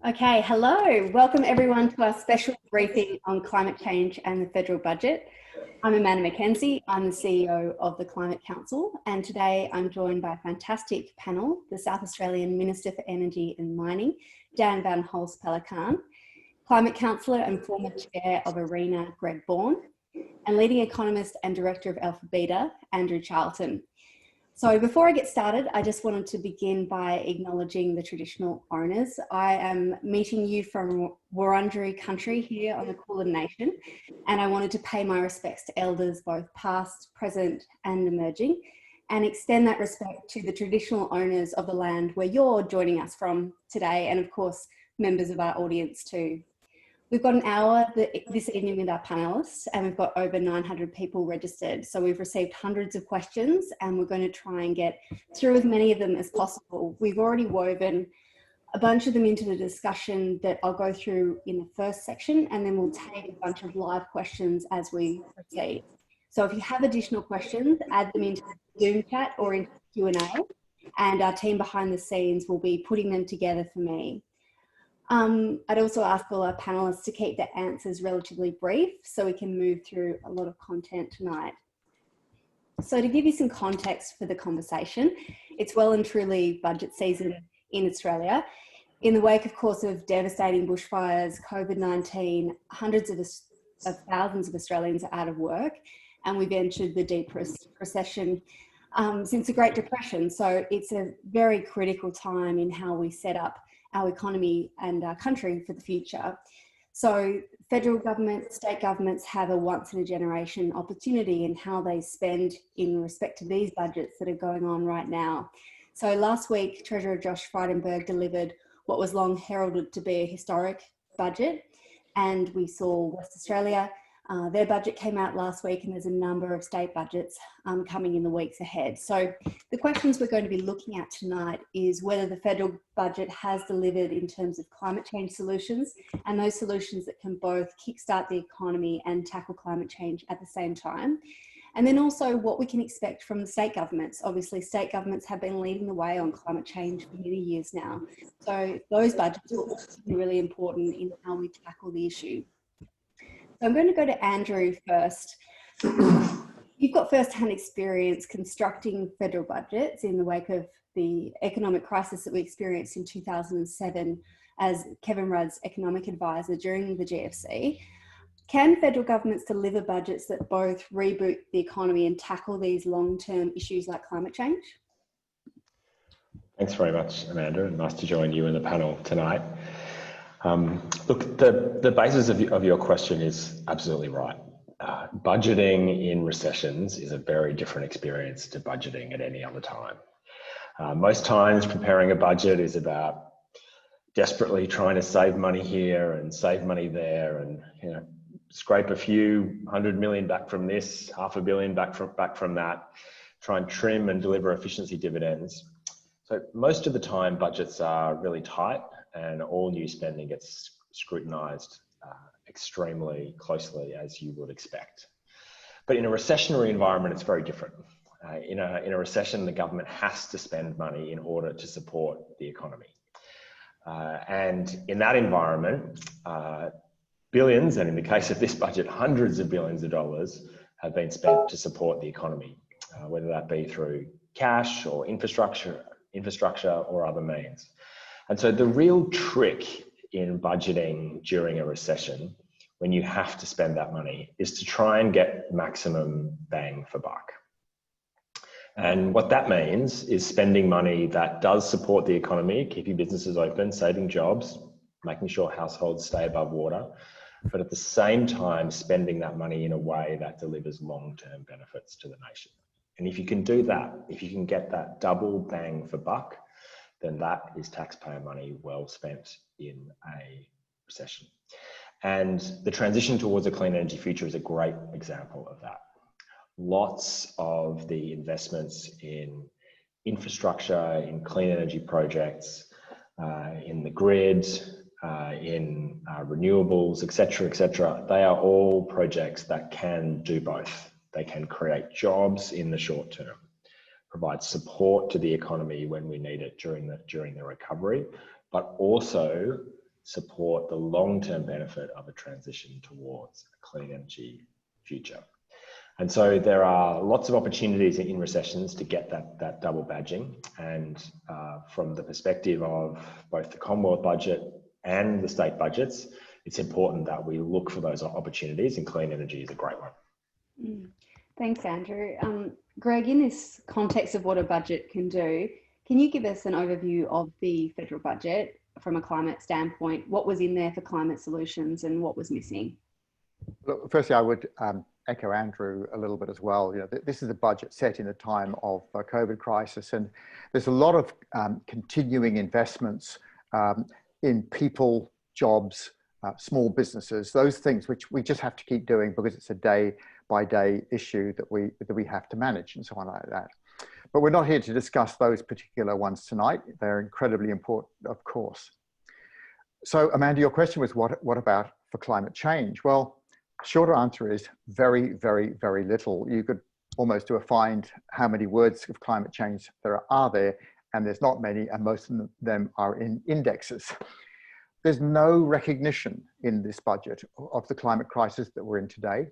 Okay, hello. Welcome everyone to our special briefing on climate change and the federal budget. I'm Amanda McKenzie. I'm the CEO of the Climate Council, and today I'm joined by a fantastic panel, the South Australian Minister for Energy and Mining, Dan Van Holst-Pellekaan, Climate Councillor and former Chair of ARENA, Greg Bourne, and leading economist and Director of Alpha Beta, Andrew Charlton. So before I get started, I just wanted to begin by acknowledging the traditional owners. I am meeting you from Wurundjeri country here on the Kulin Nation, and I wanted to pay my respects to elders, both past, present, and emerging, and extend that respect to the traditional owners of the land where you're joining us from today, and of course, members of our audience too. We've got an hour this evening with our panellists, and we've got over 900 people registered. So we've received hundreds of questions, and we're going to try and get through as many of them as possible. We've already woven a bunch of them into the discussion that I'll go through in the first section, and then we'll take a bunch of live questions as we proceed. So if you have additional questions, add them into the Zoom chat or into Q&A, and our team behind the scenes will be putting them together for me. I'd also ask all our panellists to keep their answers relatively brief so we can move through a lot of content tonight. So to give you some context for the conversation, it's well and truly budget season in Australia. In the wake, of course, of devastating bushfires, COVID-19, hundreds of thousands of Australians are out of work, and we've entered the deepest recession since the Great Depression. So it's a very critical time in how we set up our economy and our country for the future. So federal government, state governments have a once in a generation opportunity in how they spend in respect to these budgets that are going on right now. So last week, Treasurer Josh Frydenberg delivered what was long heralded to be a historic budget. And we saw West Australia, their budget came out last week, and there's a number of state budgets coming in the weeks ahead. So the questions we're going to be looking at tonight is whether the federal budget has delivered in terms of climate change solutions, and those solutions that can both kickstart the economy and tackle climate change at the same time. And then also what we can expect from the state governments. Obviously, state governments have been leading the way on climate change for many years now. So those budgets will also be really important in how we tackle the issue. So I'm going to go to Andrew first. You've got first-hand experience constructing federal budgets in the wake of the economic crisis that we experienced in 2007 as Kevin Rudd's economic advisor during the GFC. Can federal governments deliver budgets that both reboot the economy and tackle these long-term issues like climate change? Thanks very much, Amanda, and nice to join you in the panel tonight. Look, the basis of your question is absolutely right. Budgeting in recessions is a very different experience to budgeting at any other time. Most times preparing a budget is about desperately trying to save money here and save money there, and scrape a few $100 million back from this, $500 million back from that, try and trim and deliver efficiency dividends. So most of the time budgets are really tight, and all new spending gets scrutinised extremely closely, as you would expect. But in a recessionary environment, it's very different. In a recession, the government has to spend money in order to support the economy. And in that environment, billions, and in the case of this budget, hundreds of billions of dollars have been spent to support the economy, whether that be through cash or infrastructure or other means. And so the real trick in budgeting during a recession, when you have to spend that money, is to try and get maximum bang for buck. And what that means is spending money that does support the economy, keeping businesses open, saving jobs, making sure households stay above water, but at the same time spending that money in a way that delivers long-term benefits to the nation. And if you can do that, if you can get that double bang for buck, then that is taxpayer money well spent in a recession. And the transition towards a clean energy future is a great example of that. Lots of the investments in infrastructure, in clean energy projects, in the grid, in renewables, et cetera, they are all projects that can do both. They can create jobs in the short term, provide support to the economy when we need it during the recovery, but also support the long-term benefit of a transition towards a clean energy future. And so there are lots of opportunities in recessions to get that double badging. And from the perspective of both the Commonwealth budget and the state budgets, it's important that we look for those opportunities, and clean energy is a great one. Thanks, Andrew. Greg, in this context of what a budget can do, can you give us an overview of the federal budget from a climate standpoint? What was in there for climate solutions and what was missing? Look, firstly, I would echo Andrew a little bit as well. You know, this is a budget set in a time of COVID crisis, and there's a lot of continuing investments in people, jobs, small businesses, those things which we just have to keep doing because it's a day-by-day issue that we have to manage and so on like that. But we're not here to discuss those particular ones tonight. They're incredibly important, of course. So, Amanda, your question was what about for climate change? Well, shorter answer is very, very, very little. You could almost do a find how many words of climate change there are there, and there's not many, and most of them are in indexes. There's no recognition in this budget of the climate crisis that we're in today,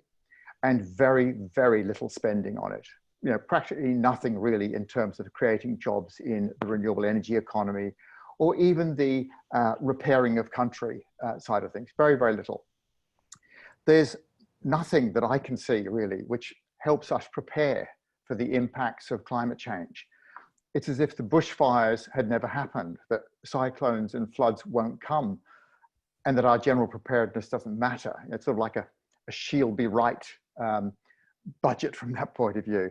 and very, very little spending on it. You know, practically nothing really in terms of creating jobs in the renewable energy economy, or even the repairing of country side of things. Very, very little. There's nothing that I can see really which helps us prepare for the impacts of climate change. It's as if the bushfires had never happened, that cyclones and floods won't come, and that our general preparedness doesn't matter. It's sort of like a she'll be right budget from that point of view.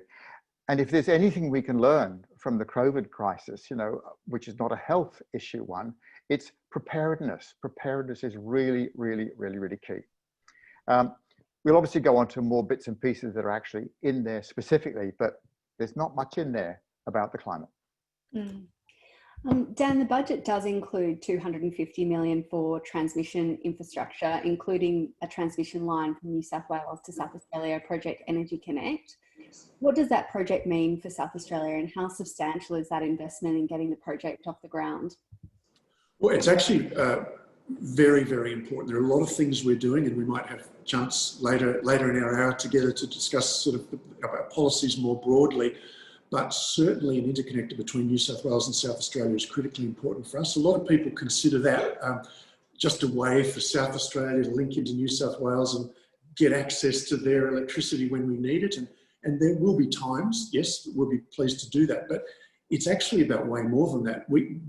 And if there's anything we can learn from the COVID crisis, you know, which is not a health issue one, it's preparedness. Preparedness is really, really, really, really key. We'll obviously go on to more bits and pieces that are actually in there specifically, but there's not much in there about the climate. Dan, the budget does include $250 million for transmission infrastructure, including a transmission line from New South Wales to South Australia, Project Energy Connect. What does that project mean for South Australia, and how substantial is that investment in getting the project off the ground? Well, it's actually very, very important. There are a lot of things we're doing, and we might have a chance later in our hour together to discuss sort of about policies more broadly. But certainly an interconnector between New South Wales and South Australia is critically important for us. A lot of people consider that just a way for South Australia to link into New South Wales and get access to their electricity when we need it. And there will be times, yes, we'll be pleased to do that, but it's actually about way more than that. We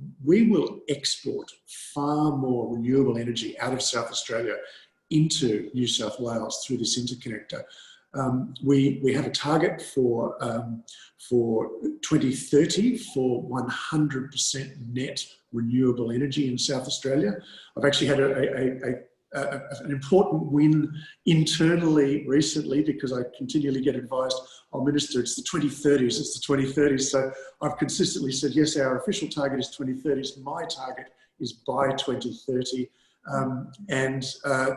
will export far more renewable energy out of South Australia into New South Wales through this interconnector. We have a target for 2030 for 100% net renewable energy in South Australia. I've actually had an important win internally recently, because I continually get advised, oh, Minister, it's the 2030s, it's the 2030s. So I've consistently said, yes, our official target is 2030s. My target is by 2030. And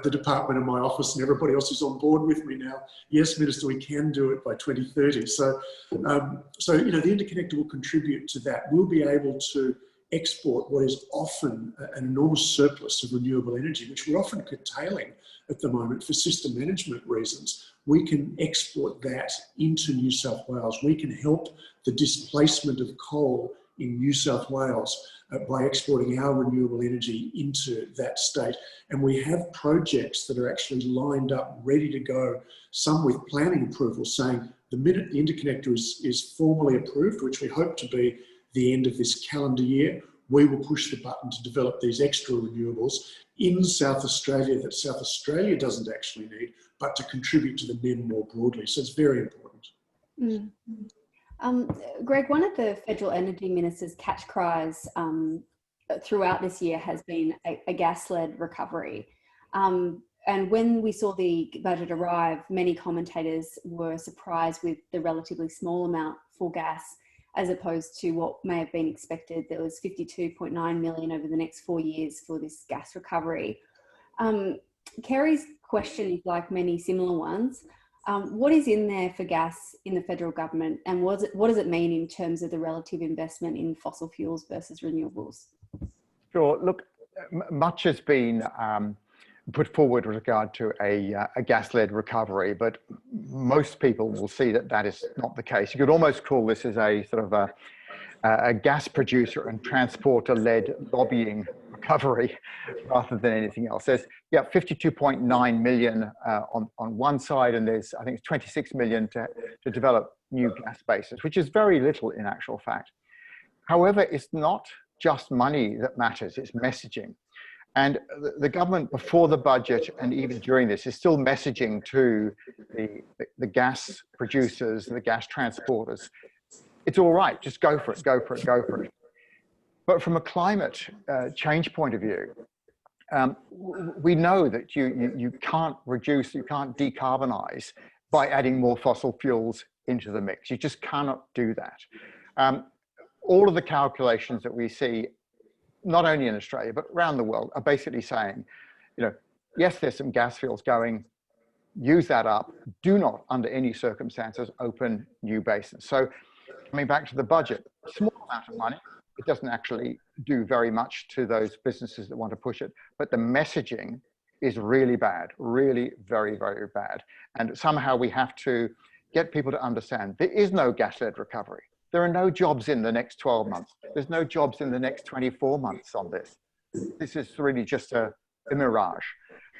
the department in my office and everybody else is on board with me now. Yes, Minister, we can do it by 2030. So you know, the interconnector will contribute to that. We'll be able to export what is often an enormous surplus of renewable energy, which we're often curtailing at the moment for system management reasons. We can export that into New South Wales. We can help the displacement of coal in New South Wales by exporting our renewable energy into that state. And we have projects that are actually lined up, ready to go, some with planning approval, saying the minute the interconnector is formally approved, which we hope to be the end of this calendar year, we will push the button to develop these extra renewables in South Australia that South Australia doesn't actually need, but to contribute to the NEM more broadly. So it's very important. Greg, one of the federal energy minister's catch cries throughout this year has been a gas-led recovery. And when we saw the budget arrive, many commentators were surprised with the relatively small amount for gas, as opposed to what may have been expected. There was $52.9 million over the next 4 years for this gas recovery. Kerry's question is like many similar ones. What is in there for gas in the federal government, and what does it mean in terms of the relative investment in fossil fuels versus renewables? Sure. Look, much has been put forward with regard to a gas-led recovery, but most people will see that that is not the case. You could almost call this as a sort of a gas producer and transporter-led lobbying recovery rather than anything else. There's 52.9 million on one side, and there's, I think it's 26 million to develop new gas basins, which is very little in actual fact. However, it's not just money that matters, it's messaging. And the government before the budget and even during this is still messaging to the gas producers, the gas transporters, it's all right, just go for it, go for it, go for it. But from a climate change point of view, we know that you can't reduce, you can't decarbonize by adding more fossil fuels into the mix. You just cannot do that. All of the calculations that we see, not only in Australia, but around the world, are basically saying, yes, there's some gas fields going, use that up, do not, under any circumstances, open new basins. So coming back to the budget, small amount of money, it doesn't actually do very much to those businesses that want to push it, but the messaging is really bad, really very, very bad. And somehow we have to get people to understand there is no gas-led recovery. There are no jobs in the next 12 months. There's no jobs in the next 24 months on this. This is really just a mirage.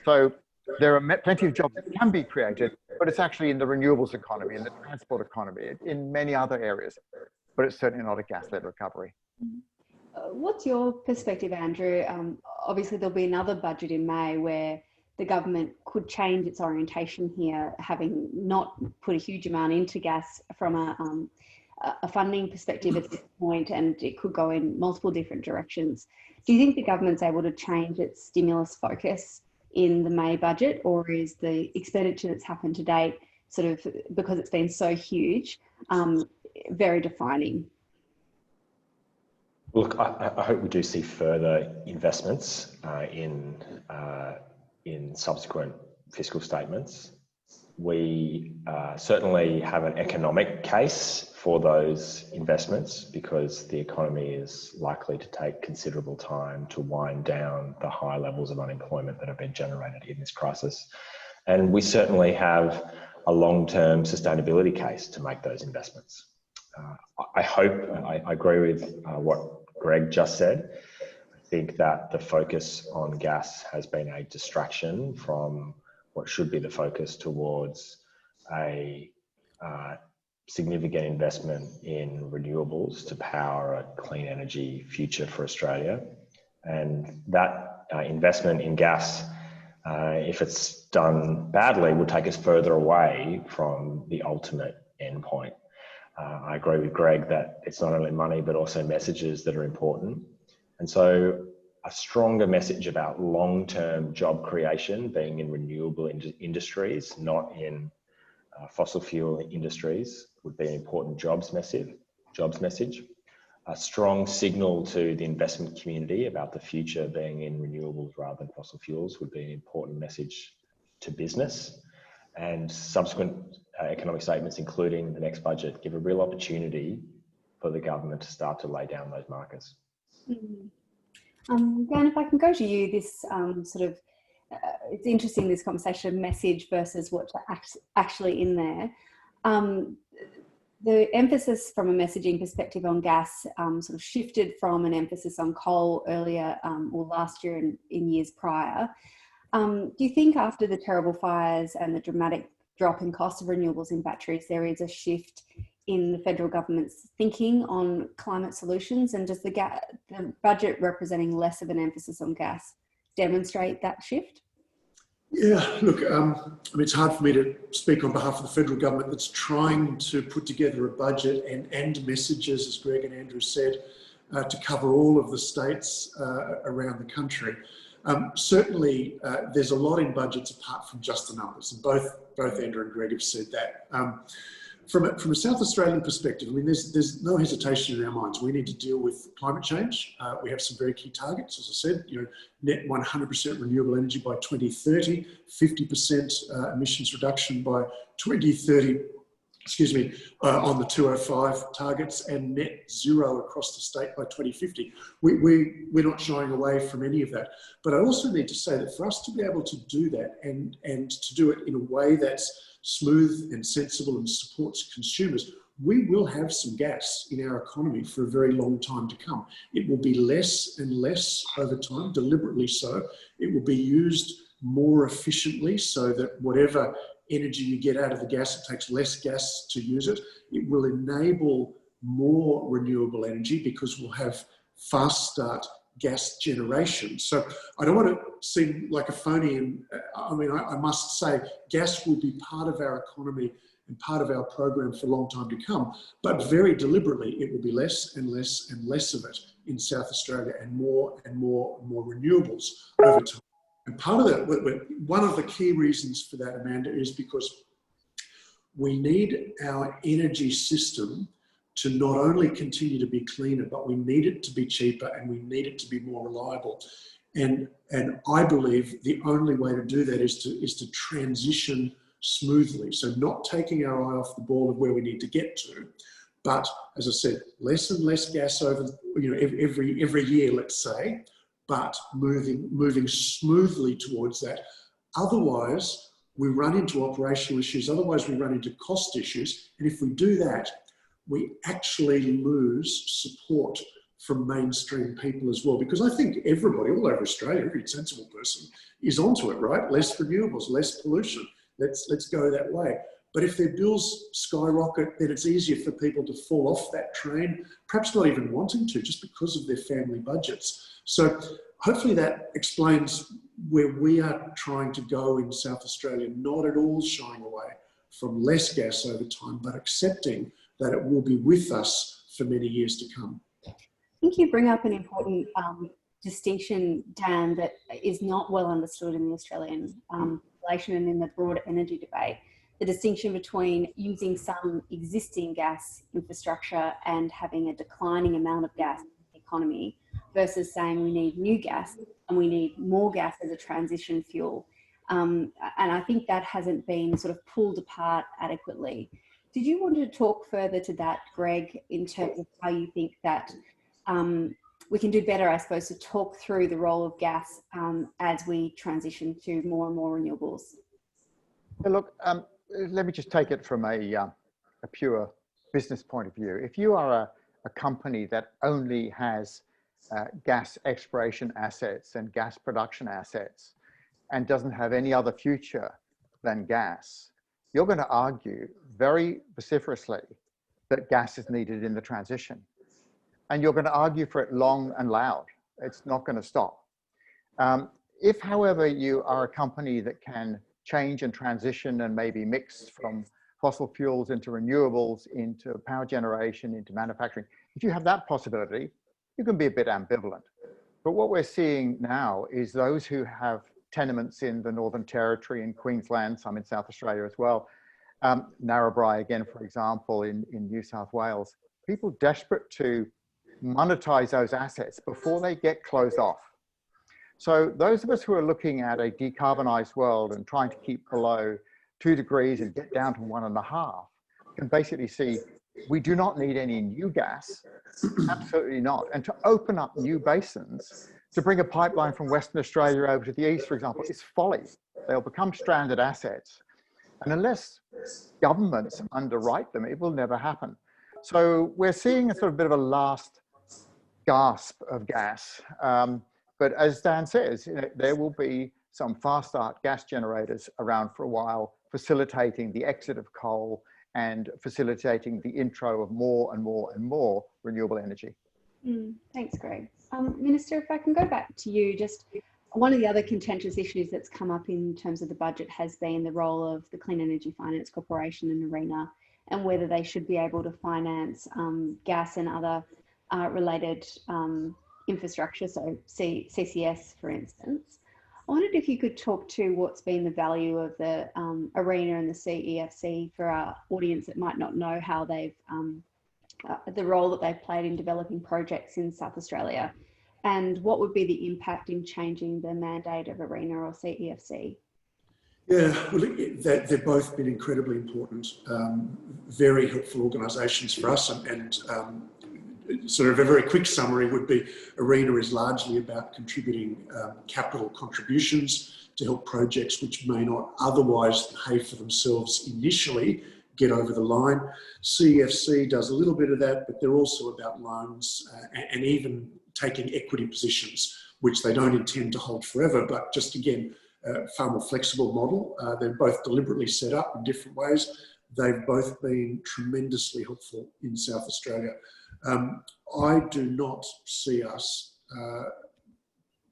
So there are plenty of jobs that can be created, but it's actually in the renewables economy, in the transport economy, in many other areas, but it's certainly not a gas-led recovery. What's your perspective, Andrew? Obviously, there'll be another budget in May where the government could change its orientation here, having not put a huge amount into gas from a funding perspective at this point, and it could go in multiple different directions. Do you think the government's able to change its stimulus focus in the May budget, or is the expenditure that's happened to date, sort of, because it's been so huge, very defining? Look, I hope we do see further investments in subsequent fiscal statements. We certainly have an economic case for those investments because the economy is likely to take considerable time to wind down the high levels of unemployment that have been generated in this crisis. And we certainly have a long-term sustainability case to make those investments. I agree with what Greg just said. I think that the focus on gas has been a distraction from what should be the focus towards a significant investment in renewables to power a clean energy future for Australia. And that investment in gas, if it's done badly, will take us further away from the ultimate endpoint. I agree with Greg that it's not only money, but also messages that are important. And so a stronger message about long-term job creation being in renewable industries, not in fossil fuel industries, would be an important jobs message. A strong signal to the investment community about the future being in renewables rather than fossil fuels would be an important message to business. And subsequent economic statements, including the next budget, give a real opportunity for the government to start to lay down those markers. Dan, if I can go to you, this it's interesting, this conversation of message versus what's actually in there. The emphasis from a messaging perspective on gas sort of shifted from an emphasis on coal earlier or last year and in years prior. Do you think after the terrible fires and the dramatic drop in cost of renewables in batteries, there is a shift in the federal government's thinking on climate solutions? And does the budget representing less of an emphasis on gas demonstrate that shift? Yeah, look, it's hard for me to speak on behalf of the federal government that's trying to put together a budget and messages, as Greg and Andrew said, to cover all of the states around the country. Certainly, there's a lot in budgets apart from just the numbers, and both Andrew and Greg have said that. From a South Australian perspective, I mean, there's no hesitation in our minds. We need to deal with climate change. We have some very key targets, as I said, net 100% renewable energy by 2030, 50% emissions reduction by 2030, on the 205 targets and net zero across the state by 2050. We're not shying away from any of that. But I also need to say that for us to be able to do that and to do it in a way that's smooth and sensible and supports consumers, we will have some gas in our economy for a very long time to come. It will be less and less over time, deliberately so. It will be used more efficiently so that whatever energy you get out of the gas, it takes less gas to use it. It will enable more renewable energy because we'll have fast start gas generation. So I don't want to seem like a phony, and I mean, I must say gas will be part of our economy and part of our program for a long time to come, but very deliberately it will be less and less and less of it in South Australia, and more renewables over time. And part of that, one of the key reasons for that, Amanda, is because we need our energy system to not only continue to be cleaner, but we need it to be cheaper and we need it to be more reliable. And I believe the only way to do that is to transition smoothly. So not taking our eye off the ball of where we need to get to, but as I said, less and less gas over, every year, let's say, but moving smoothly towards that. Otherwise, we run into operational issues. Otherwise, we run into cost issues. And if we do that, we actually lose support from mainstream people as well. Because I think everybody all over Australia, every sensible person is onto it, right? Less renewables, less pollution. Let's go that way. But if their bills skyrocket, then it's easier for people to fall off that train, perhaps not even wanting to, just because of their family budgets. So hopefully that explains where we are trying to go in South Australia, not at all shying away from less gas over time, but accepting that it will be with us for many years to come. I think you bring up an important distinction, Dan, that is not well understood in the Australian population and in the broader energy debate. The distinction between using some existing gas infrastructure and having a declining amount of gas in the economy versus saying we need new gas and we need more gas as a transition fuel. And I think that hasn't been sort of pulled apart adequately. Did you want to talk further to that, Greg, in terms of how you think that we can do better, I suppose, to talk through the role of gas as we transition to more and more renewables? Look, let me just take it from a pure business point of view. If you are a company that only has gas exploration assets and gas production assets and doesn't have any other future than gas, you're going to argue very vociferously that gas is needed in the transition. And you're going to argue for it long and loud. It's not going to stop. If, however, you are a company that can change and transition and maybe mix from fossil fuels into renewables, into power generation, into manufacturing, if you have that possibility, you can be a bit ambivalent. But what we're seeing now is those who have tenements in the Northern Territory, in Queensland, some in South Australia as well, Narrabri again, for example, in New South Wales, people desperate to monetize those assets before they get closed off. So those of us who are looking at a decarbonized world and trying to keep below 2 degrees and get down to 1.5 can basically see we do not need any new gas, absolutely not. And to open up new basins, to bring a pipeline from Western Australia over to the east, for example, is folly. They'll become stranded assets. And unless governments underwrite them, it will never happen. So we're seeing a sort of bit of a last gasp of gas. But as Dan says, there will be some fast start gas generators around for a while, facilitating the exit of coal and facilitating the intro of more and more and more renewable energy. Thanks, Greg. Minister, if I can go back to you, just one of the other contentious issues that's come up in terms of the budget has been the role of the Clean Energy Finance Corporation and ARENA, and whether they should be able to finance gas and other related infrastructure, so CCS, for instance. I wondered if you could talk to what's been the value of the ARENA and the CEFC for our audience that might not know how they've, the role that they've played in developing projects in South Australia, and what would be the impact in changing the mandate of ARENA or CEFC? Yeah, well, they've both been incredibly important, very helpful organisations for us, and sort of a very quick summary would be ARENA is largely about contributing capital contributions to help projects which may not otherwise pay for themselves initially get over the line. CEFC does a little bit of that, but they're also about loans and even taking equity positions, which they don't intend to hold forever, but just again, far more flexible model. They're both deliberately set up in different ways. They've both been tremendously helpful in South Australia. I do not see us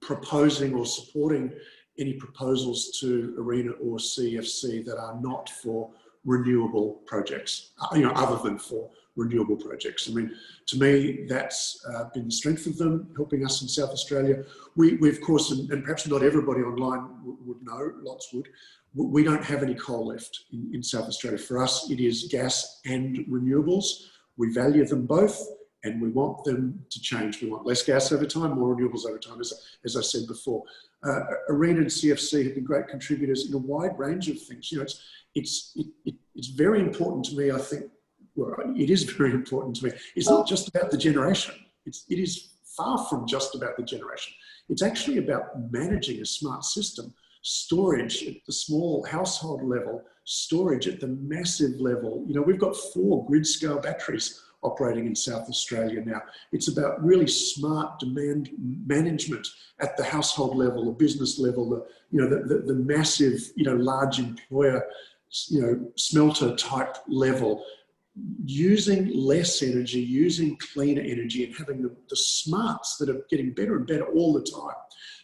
proposing or supporting any proposals to ARENA or CEFC that are not for renewable projects, other than for renewable projects. I mean, to me, that's been the strength of them, helping us in South Australia. We of course, and perhaps not everybody online would know, lots would, we don't have any coal left in South Australia. For us, it is gas and renewables. We value them both, and we want them to change. We want less gas over time, more renewables over time, as I said before. ARENA and CFC have been great contributors in a wide range of things. It's very important to me, I think. Well, it is very important to me. It's not just about the generation. It is far from just about the generation. It's actually about managing a smart system, storage at the small household level, storage at the massive level. We've got 4 grid scale batteries operating in South Australia now. It's about really smart demand management at the household level, the business level, the massive, large employer, smelter type level, using less energy, using cleaner energy, and having the smarts that are getting better and better all the time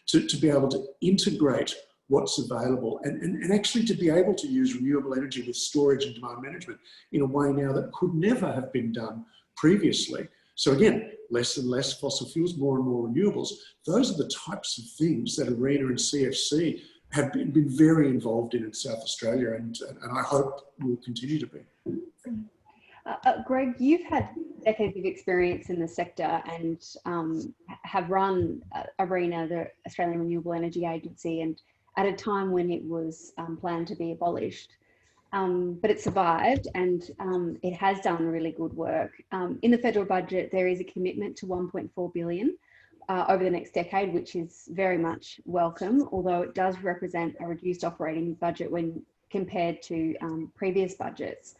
to be able to integrate what's available and actually to be able to use renewable energy with storage and demand management in a way now that could never have been done previously. So again, less and less fossil fuels, more and more renewables. Those are the types of things that ARENA and CFC have been very involved in South Australia, and I hope will continue to be. Greg, you've had decades of experience in the sector and have run ARENA, the Australian Renewable Energy Agency, and at a time when it was planned to be abolished. But it survived, and it has done really good work. In the federal budget, there is a commitment to 1.4 billion over the next decade, which is very much welcome, although it does represent a reduced operating budget when compared to previous budgets.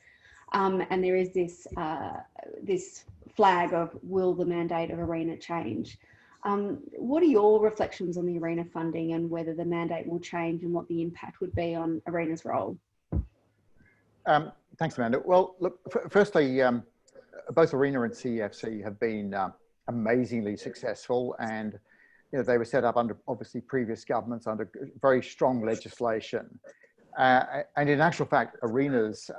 And there is this flag of, will the mandate of ARENA change? What are your reflections on the ARENA funding and whether the mandate will change and what the impact would be on ARENA's role? Thanks, Amanda. Well, look, firstly, both ARENA and CEFC have been amazingly successful, and they were set up under obviously previous governments under very strong legislation. And in actual fact, ARENA's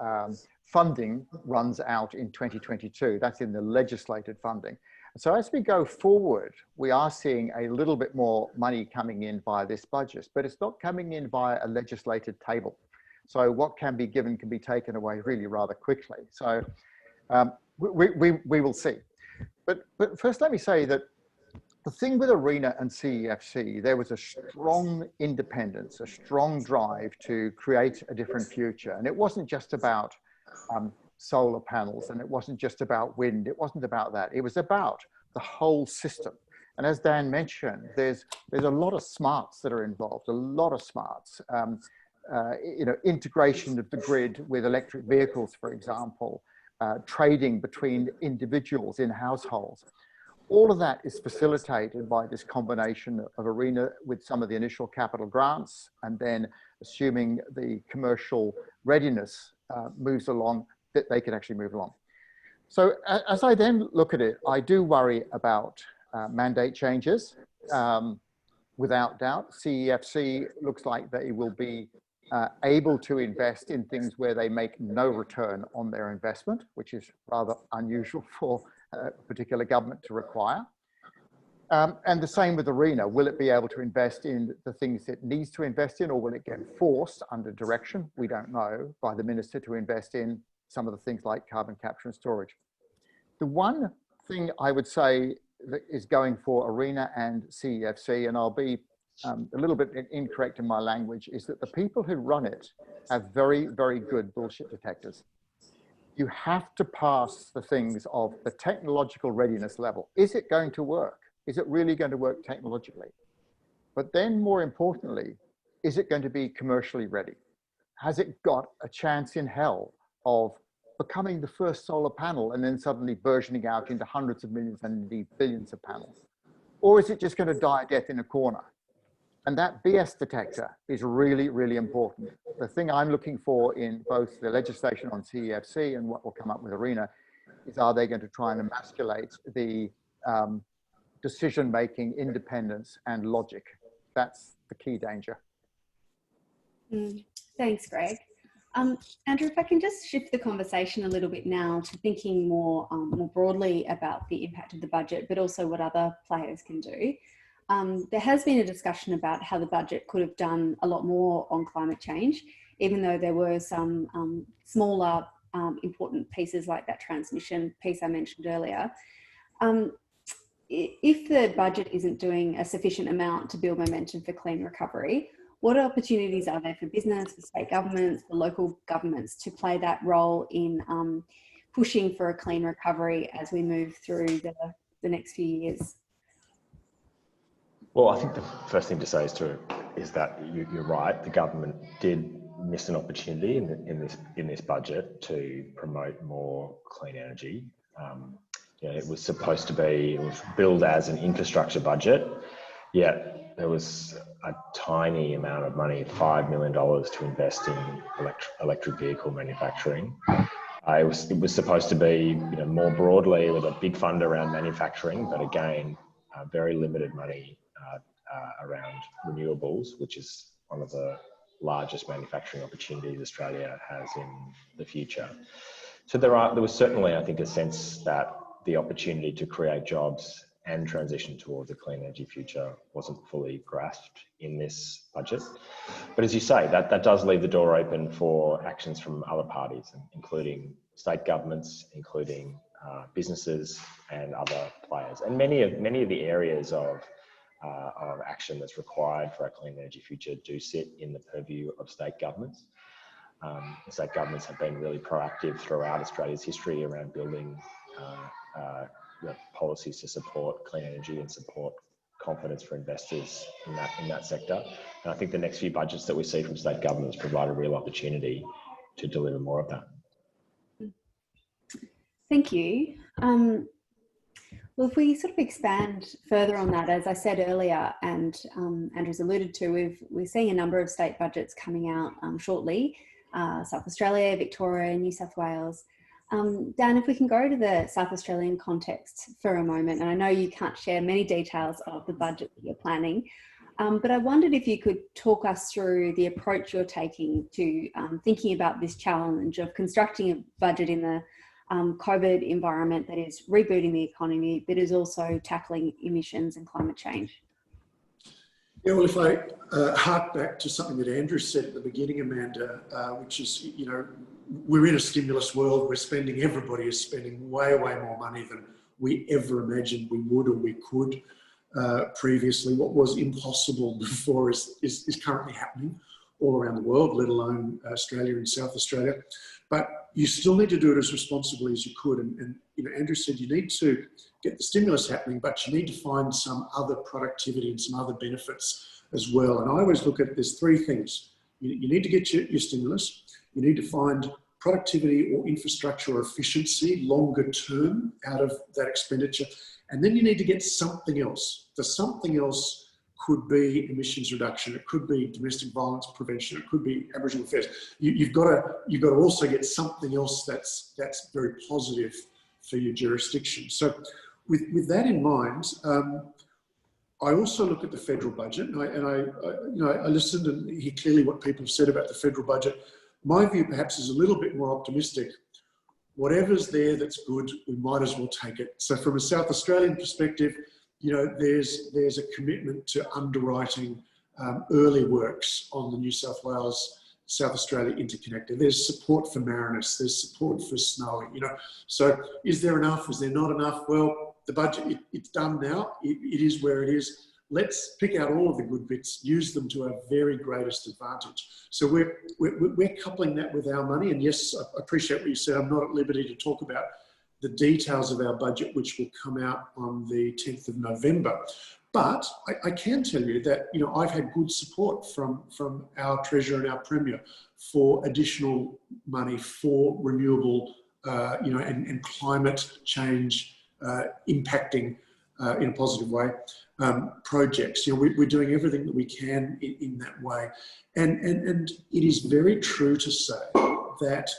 funding runs out in 2022. That's in the legislated funding. So as we go forward, we are seeing a little bit more money coming in via this budget, but it's not coming in via a legislated table. So what can be given can be taken away really rather quickly. So we will see. But first, let me say that the thing with ARENA and CEFC, there was a strong independence, a strong drive to create a different future. And it wasn't just about solar panels, and it wasn't just about wind. It wasn't about that. It was about the whole system. And as Dan mentioned, there's a lot of smarts that are involved, a lot of smarts. Integration of the grid with electric vehicles, for example, trading between individuals in households. All of that is facilitated by this combination of ARENA with some of the initial capital grants, and then assuming the commercial readiness moves along, that they can actually move along. So as I then look at it, I do worry about mandate changes. Without doubt, CEFC looks like they will be able to invest in things where they make no return on their investment, which is rather unusual for a particular government to require. And the same with ARENA. Will it be able to invest in the things it needs to invest in, or will it get forced under direction, we don't know, by the minister to invest in some of the things like carbon capture and storage? The one thing I would say that is going for ARENA and CEFC, and I'll be a little bit incorrect in my language, is that the people who run it have very, very good bullshit detectors. You have to pass the things of the technological readiness level. Is it going to work? Is it really going to work technologically? But then more importantly, is it going to be commercially ready? Has it got a chance in hell of becoming the first solar panel and then suddenly burgeoning out into hundreds of millions and indeed billions of panels? Or is it just going to die a death in a corner? And that BS detector is really, really important. The thing I'm looking for in both the legislation on CEFC and what will come up with ARENA is, are they going to try and emasculate the decision-making, independence, and logic? That's the key danger. Thanks, Greg. Andrew, if I can just shift the conversation a little bit now to thinking more broadly about the impact of the budget, but also what other players can do. There has been a discussion about how the budget could have done a lot more on climate change, even though there were some smaller important pieces like that transmission piece I mentioned earlier. If the budget isn't doing a sufficient amount to build momentum for clean recovery, what opportunities are there for business, for state governments, for local governments to play that role in pushing for a clean recovery as we move through the next few years? Well, I think the first thing to say is that you're right. The government did miss an opportunity in this budget to promote more clean energy. It was supposed to be, it was billed as an infrastructure budget, yet there was a tiny amount of money, $5 million, to invest in electric vehicle manufacturing. It was supposed to be, more broadly with a big fund around manufacturing, but again, very limited money around renewables, which is one of the largest manufacturing opportunities Australia has in the future. So there was certainly, I think, a sense that the opportunity to create jobs and transition towards a clean energy future wasn't fully grasped in this budget. But as you say, that does leave the door open for actions from other parties, including state governments, including businesses and other players. And many of the areas of action that's required for a clean energy future do sit in the purview of state governments. State governments have been really proactive throughout Australia's history around building policies to support clean energy and support confidence for investors in that sector. And I think the next few budgets that we see from state governments provide a real opportunity to deliver more of that. Thank you. Well, if we sort of expand further on that, as I said earlier, and Andrew's alluded to, we're seeing a number of state budgets coming out shortly, South Australia, Victoria, New South Wales. Dan, if we can go to the South Australian context for a moment, and I know you can't share many details of the budget that you're planning, but I wondered if you could talk us through the approach you're taking to thinking about this challenge of constructing a budget in the COVID environment that is rebooting the economy, but is also tackling emissions and climate change. Yeah, well, if I hark back to something that Andrew said at the beginning, Amanda, which is, we're in a stimulus world. Everybody is spending way, way more money than we ever imagined we would or we could previously. What was impossible before is currently happening all around the world, let alone Australia and South Australia. But you still need to do it as responsibly as you could. And Andrew said you need to get the stimulus happening, but you need to find some other productivity and some other benefits as well. And I always look at, there's three things. You need to get your stimulus. You need to find productivity or infrastructure or efficiency longer term out of that expenditure. And then you need to get something else. The something else could be emissions reduction. It could be domestic violence prevention. It could be Aboriginal affairs. You've got to also get something else that's very positive for your jurisdiction. So with that in mind, I also look at the federal budget, and I listened and hear clearly what people have said about the federal budget. My view perhaps is a little bit more optimistic. Whatever's there that's good, we might as well take it. So from a South Australian perspective, there's a commitment to underwriting early works on the New South Wales South Australia interconnector. There's support for Marinus. There's support for Snowy. So is there enough? Is there not enough? Well, the budget, it's done now. It is where it is. let's pick out all of the good bits, use them to our very greatest advantage. So we're coupling that with our money. And yes, I appreciate what you said. I'm not at liberty to talk about the details of our budget, which will come out on the 10th of November. But I can tell you that, you know, I've had good support from our Treasurer and our Premier for additional money for renewable, you know, and climate change impacting in a positive way projects. You know, we're doing everything that we can in that way. And it is very true to say that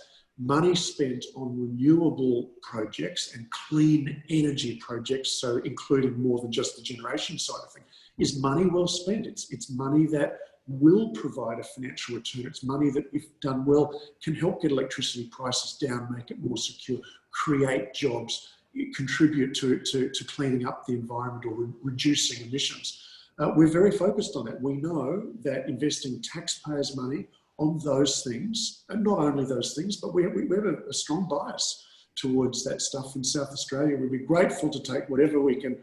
money spent on renewable projects and clean energy projects, so including more than just the generation side of things, is money well spent. It's money that will provide a financial return. It's money that, if done well, can help get electricity prices down, make it more secure, create jobs, contribute to cleaning up the environment or reducing emissions. We're very focused on that. We know that investing taxpayers' money on those things, and not only those things, but we have a strong bias towards that stuff in South Australia. We'd be grateful to take whatever we can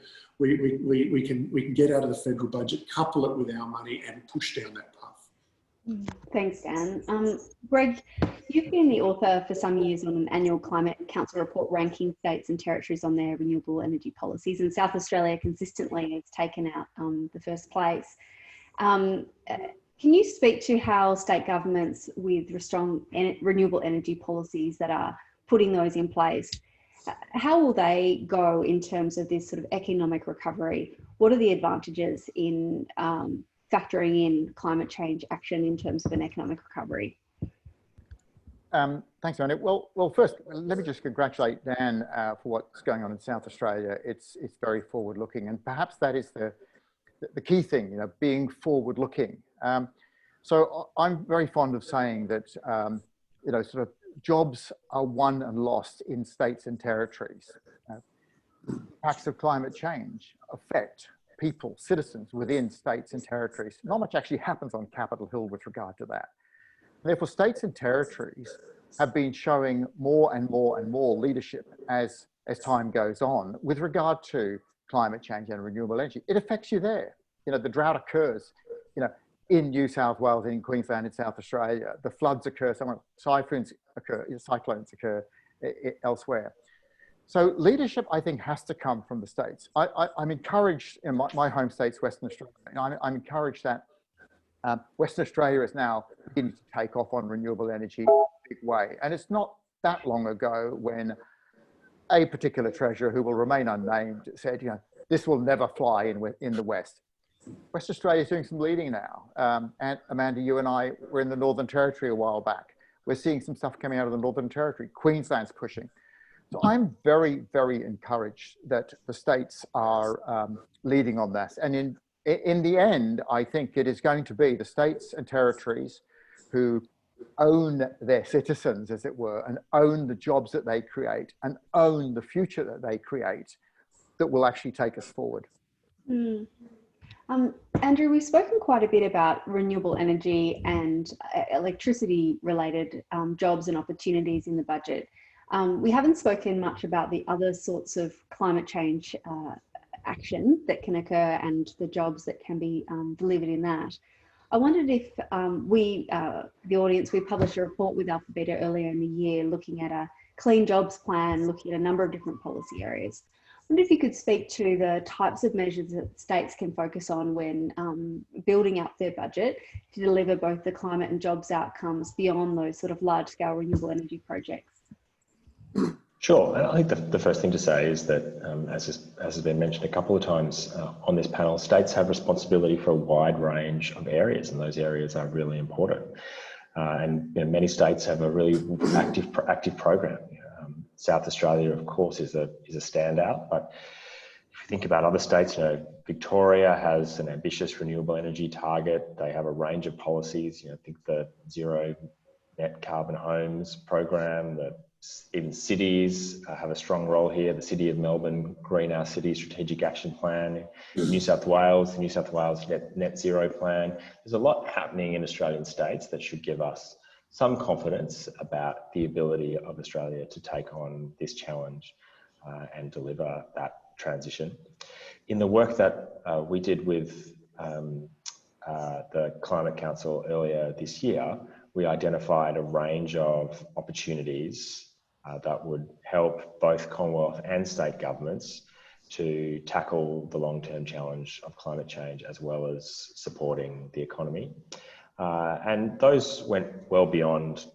get out of the federal budget, couple it with our money, and push down that path. Thanks, Dan. Greg, you've been the author for some years on an annual Climate Council report ranking states and territories on their renewable energy policies, and South Australia consistently has taken out the first place. Can you speak to how state governments with strong renewable energy policies that are putting those in place, how will they go in terms of this sort of economic recovery? What are the advantages in factoring in climate change action in terms of an economic recovery? Thanks, Annie. Well, first, let me just congratulate Dan for what's going on in South Australia. It's very forward-looking, and perhaps that is the key thing, you know, being forward-looking. So I'm very fond of saying that, you know, sort of jobs are won and lost in states and territories. Impacts of climate change affect people, citizens within states and territories. Not much actually happens on Capitol Hill with regard to that. Therefore, states and territories have been showing more and more and more leadership as time goes on with regard to climate change and renewable energy. It affects you there. You know, the drought occurs, you know, in New South Wales, in Queensland, in South Australia. The floods occur somewhere, cyclones occur elsewhere. So leadership, I think, has to come from the states. I'm encouraged in my home states, Western Australia, and I'm encouraged that Western Australia is now beginning to take off on renewable energy in a big way. And it's not that long ago when a particular treasurer, who will remain unnamed, said, you know, this will never fly in the West. Western Australia is doing some leading now. And Amanda, you and I were in the Northern Territory a while back. We're seeing some stuff coming out of the Northern Territory. Queensland's pushing. So I'm very, very encouraged that the states are leading on that. And in the end, I think it is going to be the states and territories who own their citizens, as it were, and own the jobs that they create and own the future that they create that will actually take us forward. Andrew, we've spoken quite a bit about renewable energy and electricity related jobs and opportunities in the budget. We haven't spoken much about the other sorts of climate change action that can occur and the jobs that can be delivered in that. I wondered if the audience, we published a report with Alphabeta earlier in the year looking at a clean jobs plan, looking at a number of different policy areas. I wonder if you could speak to the types of measures that states can focus on when building up their budget to deliver both the climate and jobs outcomes beyond those sort of large-scale renewable energy projects. Sure. And I think the first thing to say is that, as has been mentioned a couple of times on this panel, states have responsibility for a wide range of areas, and those areas are really important. And you know, many states have a really active program. South Australia, of course, is a standout. But if you think about other states, you know, Victoria has an ambitious renewable energy target. They have a range of policies. You know, think the zero net carbon homes program. Even cities have a strong role here. The City of Melbourne Green Our City Strategic Action Plan. New South Wales, the New South Wales Net Zero Plan. There's a lot happening in Australian states that should give us some confidence about the ability of Australia to take on this challenge and deliver that transition. In the work that we did with the Climate Council earlier this year, we identified a range of opportunities that would help both Commonwealth and state governments to tackle the long-term challenge of climate change, as well as supporting the economy. And those went well beyond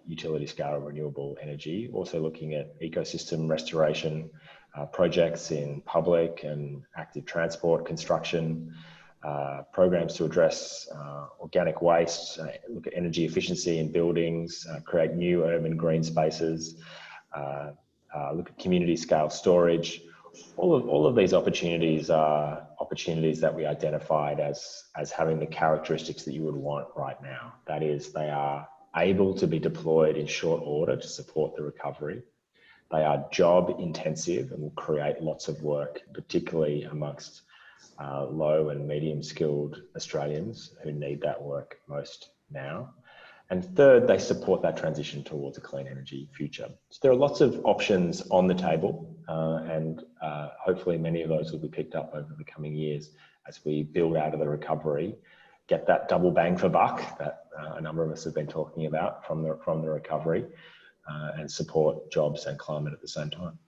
utility scale renewable energy, also looking at ecosystem restoration projects in public and active transport construction, programs to address organic waste, look at energy efficiency in buildings, create new urban green spaces, look at community scale storage. All of these opportunities are opportunities that we identified as having the characteristics that you would want right now. That is, they are able to be deployed in short order to support the recovery. They are job intensive and will create lots of work, particularly amongst low and medium skilled Australians who need that work most now. And third, they support that transition towards a clean energy future. So there are lots of options on the table, and hopefully many of those will be picked up over the coming years as we build out of the recovery, get that double bang for buck that a number of us have been talking about from the recovery, and support jobs and climate at the same time.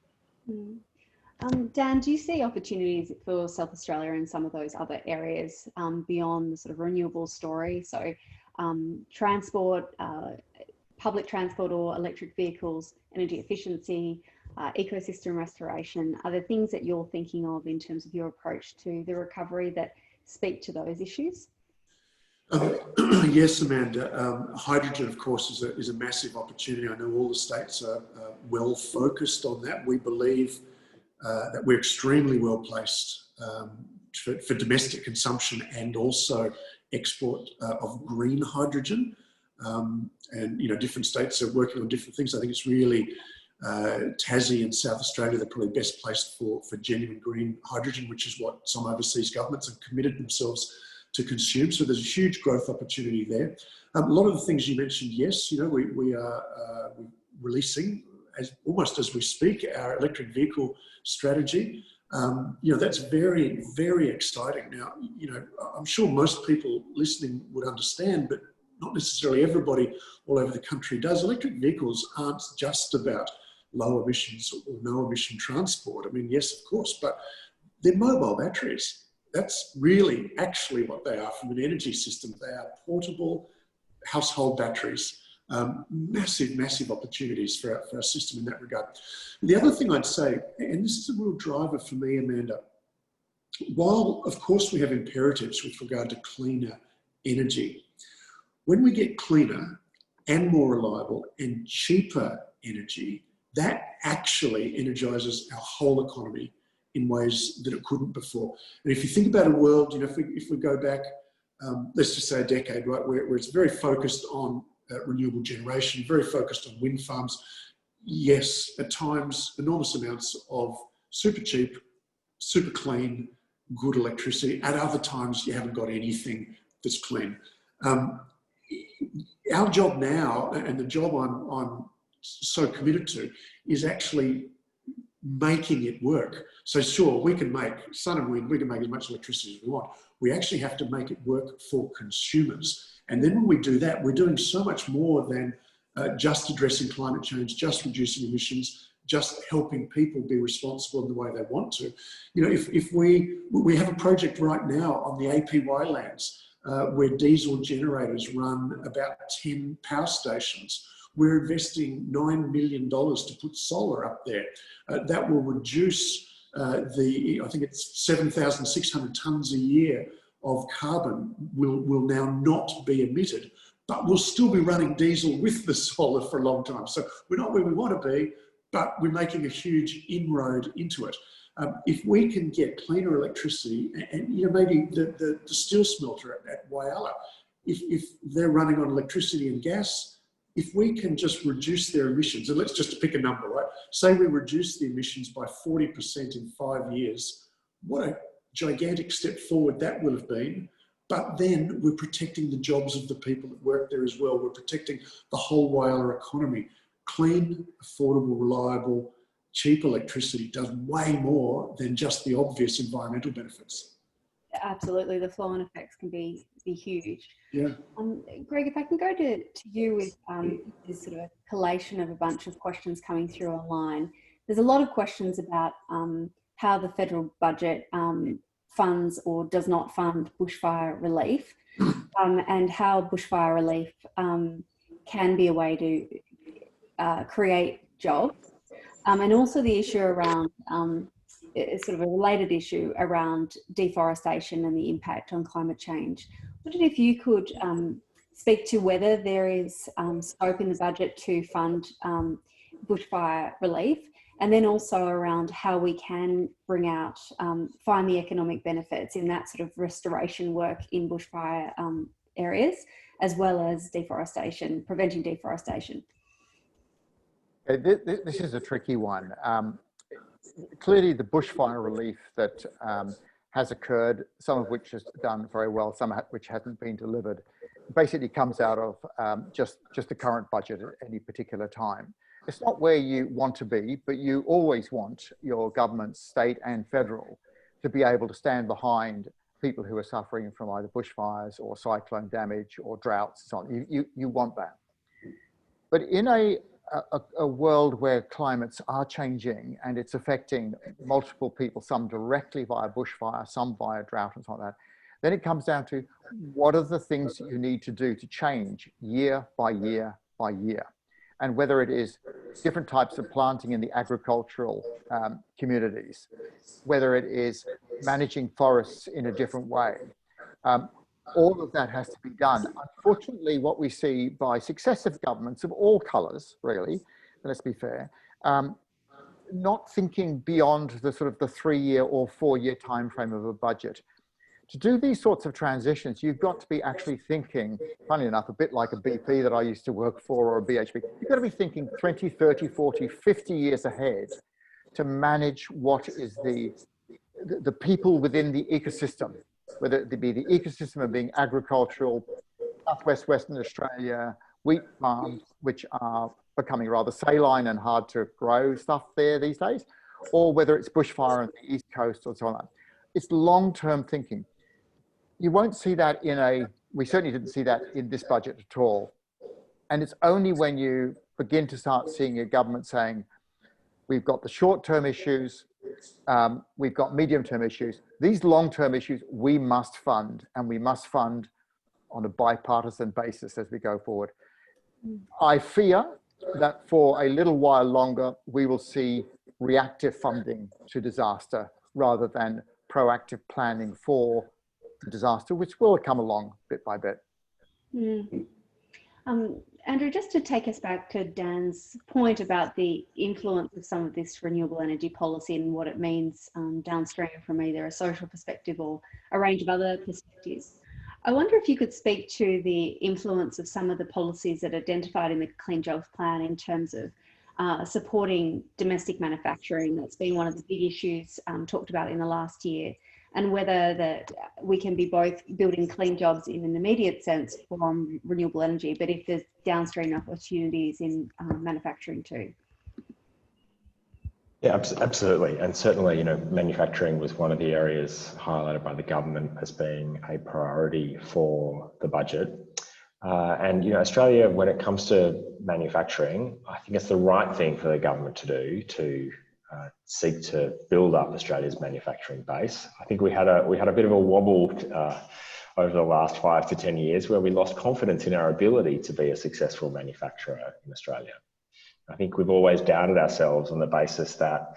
Dan, do you see opportunities for South Australia in some of those other areas beyond the sort of renewable story? So transport, public transport or electric vehicles, energy efficiency, ecosystem restoration. Are there things that you're thinking of in terms of your approach to the recovery that speak to those issues? Yes, Amanda. Hydrogen, of course, is a massive opportunity. I know all the states are well focused on that. We believe that we're extremely well placed for domestic consumption and also export of green hydrogen. And, you know, different states are working on different things. I think it's really Tassie and South Australia that are probably best placed for genuine green hydrogen, which is what some overseas governments have committed themselves to consume. So there's a huge growth opportunity there. A lot of the things you mentioned, yes, you know, we are releasing, almost as we speak, our electric vehicle strategy. You know, that's very, very exciting. Now, you know, I'm sure most people listening would understand, but not necessarily everybody all over the country does. Electric vehicles aren't just about low emissions or no emission transport. I mean, yes, of course, but they're mobile batteries. That's really actually what they are from an energy system. They are portable household batteries. Massive, massive opportunities for our system in that regard. The other thing I'd say, and this is a real driver for me, Amanda, while of course we have imperatives with regard to cleaner energy, when we get cleaner and more reliable and cheaper energy, that actually energizes our whole economy in ways that it couldn't before. And if you think about a world, you know, if we go back, let's just say a decade, right, where it's very focused on renewable generation, very focused on wind farms. Yes, at times, enormous amounts of super cheap, super clean, good electricity. At other times, you haven't got anything that's clean. Our job now, and the job I'm so committed to, is actually making it work. So sure, we can make sun and wind, we can make as much electricity as we want. We actually have to make it work for consumers. And then when we do that, we're doing so much more than just addressing climate change, just reducing emissions, just helping people be responsible in the way they want to. You know, if we have a project right now on the APY lands where diesel generators run about 10 power stations. We're investing $9 million to put solar up there. That will reduce I think it's 7,600 tonnes a year of carbon will now not be emitted, but we'll still be running diesel with the solar for a long time. So we're not where we want to be, but we're making a huge inroad into it. If we can get cleaner electricity, and you know, maybe the steel smelter at Whyalla, if they're running on electricity and gas, if we can just reduce their emissions, and let's just pick a number, right? Say we reduce the emissions by 40% in 5 years, what a gigantic step forward that will have been. But then we're protecting the jobs of the people that work there as well. We're protecting the whole Whyalla economy. Clean, affordable, reliable, cheap electricity does way more than just the obvious environmental benefits. Absolutely, the flow-on effects can be huge. Yeah. Greg, if I can go to you with this sort of a collation of a bunch of questions coming through online. There's a lot of questions about how the federal budget funds or does not fund bushfire relief, and how bushfire relief can be a way to create jobs, and also the issue around it's sort of a related issue around deforestation and the impact on climate change. I wondered if you could speak to whether there is scope in the budget to fund bushfire relief, and then also around how we can bring out, find the economic benefits in that sort of restoration work in bushfire areas, as well as deforestation, preventing deforestation. This is a tricky one. Clearly, the bushfire relief that has occurred, some of which is done very well, some which hasn't been delivered, basically comes out of just the current budget at any particular time. It's not where you want to be, but you always want your government, state and federal, to be able to stand behind people who are suffering from either bushfires or cyclone damage or droughts and so on. You want that. But in a world where climates are changing and it's affecting multiple people, some directly via bushfire, some via drought and so on like that, then it comes down to what are the things that you need to do to change year by year by year. And whether it is different types of planting in the agricultural communities, whether it is managing forests in a different way, all of that has to be done. Unfortunately, what we see by successive governments of all colours, really, let's be fair, not thinking beyond the sort of the 3-year or 4-year time frame of a budget. To do these sorts of transitions, you've got to be actually thinking, funny enough, a bit like a BP that I used to work for or a BHP, you've got to be thinking 20, 30, 40, 50 years ahead to manage what is the people within the ecosystem, whether it be the ecosystem of being agricultural, southwest Western Australia, wheat farms, which are becoming rather saline and hard to grow stuff there these days, or whether it's bushfire on the East Coast or so on. It's long-term thinking. You won't see that we certainly didn't see that in this budget at all. And it's only when you begin to start seeing a government saying, we've got the short-term issues, we've got medium-term issues, these long-term issues we must fund, and we must fund on a bipartisan basis as we go forward. I fear that for a little while longer, we will see reactive funding to disaster rather than proactive planning for the disaster, which will come along bit by bit. Andrew, just to take us back to Dan's point about the influence of some of this renewable energy policy and what it means downstream from either a social perspective or a range of other perspectives, I wonder if you could speak to the influence of some of the policies that are identified in the Clean Jobs Plan in terms of supporting domestic manufacturing. That's been one of the big issues talked about in the last year, and whether that we can be both building clean jobs in an immediate sense from renewable energy, but if there's downstream opportunities in manufacturing too. Yeah, absolutely. And certainly, manufacturing was one of the areas highlighted by the government as being a priority for the budget. And Australia, when it comes to manufacturing, I think it's the right thing for the government to do to seek to build up Australia's manufacturing base. I think we had a bit of a wobble over the last 5 to 10 years where we lost confidence in our ability to be a successful manufacturer in Australia. I think we've always doubted ourselves on the basis that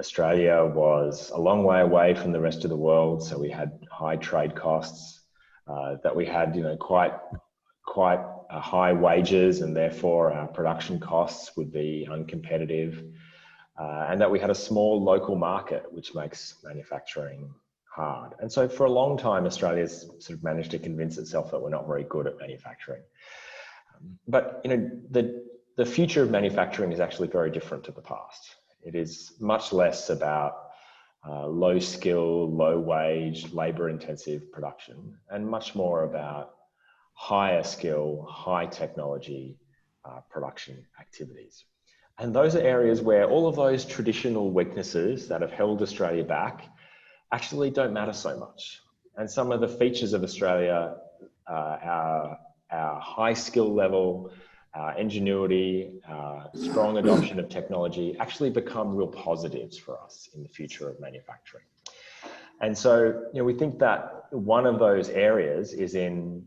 Australia was a long way away from the rest of the world, so we had high trade costs, that we had quite high wages, and therefore our production costs would be uncompetitive. And that we had a small local market, which makes manufacturing hard. And so for a long time, Australia's sort of managed to convince itself that we're not very good at manufacturing. But the future of manufacturing is actually very different to the past. It is much less about low skill, low wage, labor intensive production, and much more about higher skill, high technology production activities. And those are areas where all of those traditional weaknesses that have held Australia back actually don't matter so much. And some of the features of Australia, our high skill level, ingenuity, strong adoption of technology actually become real positives for us in the future of manufacturing. And so, we think that one of those areas is in